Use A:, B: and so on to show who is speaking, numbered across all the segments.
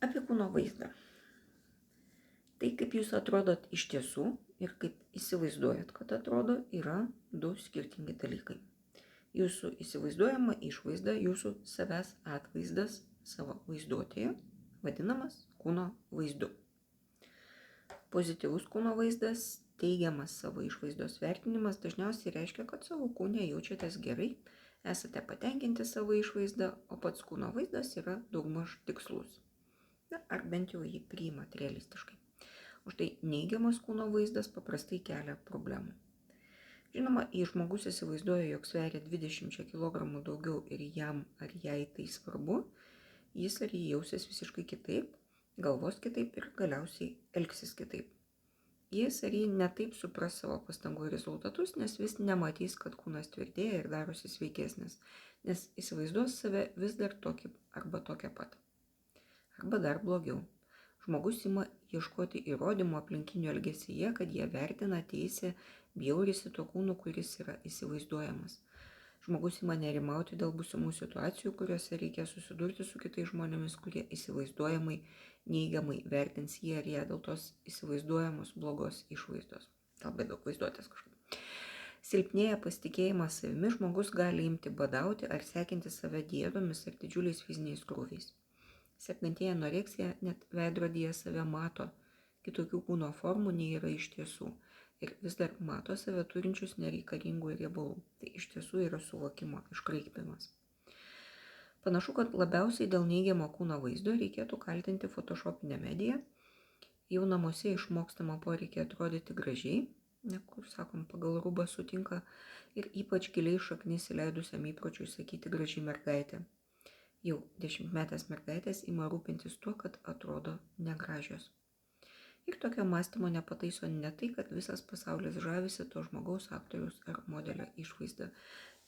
A: Apie kūno vaizdą. Tai, kaip jūs atrodot iš tiesų ir kaip įsivaizduojat, kad atrodo, yra du skirtingi dalykai. Jūsų įsivaizduojama išvaizda, jūsų savęs atvaizdas savo vaizduotėje vadinamas kūno vaizdu. Pozityvus kūno vaizdas, teigiamas savo išvaizdos vertinimas dažniausiai reiškia, kad savo kūne jaučiatės gerai, esate patenkinti savo išvaizdą, o pats kūno vaizdas yra daugmaž tikslus. Ar bent jau jį priimat realistiškai. Už tai neigiamas kūno vaizdas paprastai kelia problemų. Žinoma, jei žmogus įsivaizduoja, jog sveria 20 kg daugiau ir jam ar jai tai svarbu, jis ar jį jausis visiškai kitaip, galvos kitaip ir galiausiai elgsis kitaip. Jis ar jį netaip supras savo pastangų rezultatus, nes vis nematys, kad kūnas tvirtėja ir darosi sveikesnis, nes įsivaizduos save vis dar tokį arba tokią pat. Arba dar blogiau. Žmogus ima ieškoti įrodymų aplinkinių elgesyje, kad jie vertina, teisė, bjaurisi to kūnu, kuris yra įsivaizduojamas. Žmogus ima nerimauti dėl būsimų situacijų, kuriuose reikia susidurti su kitais žmonėmis, kurie įsivaizduojamai, neigiamai vertins jį ar ją dėl tos įsivaizduojamos blogos išvaizdos. Labai daug vaizduotės kažkaip. Silpnėja pasitikėjimas savimi, žmogus gali imti badauti ar sekinti save diedomis ar didžiuliais fiziniais krūviais. Sergantieji anoreksija net veidrodyje save mato kitokių kūno formų nei yra iš tiesų ir vis dar mato save turinčius nereikalingų riebalų. Tai iš tiesų yra suvokimo iškraipymas. Panašu, kad labiausiai dėl neigiamo kūno vaizdo reikėtų kaltinti photoshopinę mediją. Jau namuose išmokstama poreikį atrodyti gražiai, kur, sakom, pagal rūbą sutinka, ir ypač giliai šaknis įleidusiam įpročiui sakyti graži mergaitė. Jau 10-metės mergaitės ima rūpintis tuo, kad atrodo negražios. Ir tokio mąstymo nepataiso ne tai, kad visas pasaulis žavisi to žmogaus, aktoriaus ar modelio išvaizda.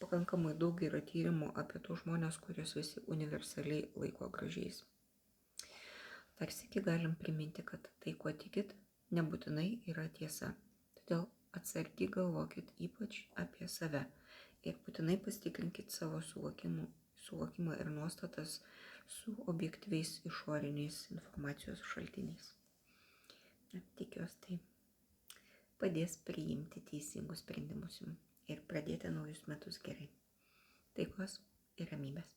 A: Pakankamai daug yra tyrimų apie tos žmonės, kurios visi universaliai laiko gražiais. Dar sykį galim priminti, kad tai, kuo tikit, nebūtinai yra tiesa. Todėl atsargiai galvokit ypač apie save ir būtinai pasitikrinkit savo suvokimą ir nuostatas su objektyviais išoriniais informacijos šaltiniais. Tikiuosi, tai padės priimti teisingus sprendimus ir pradėti naujus metus gerai. Taikos ir ramybės.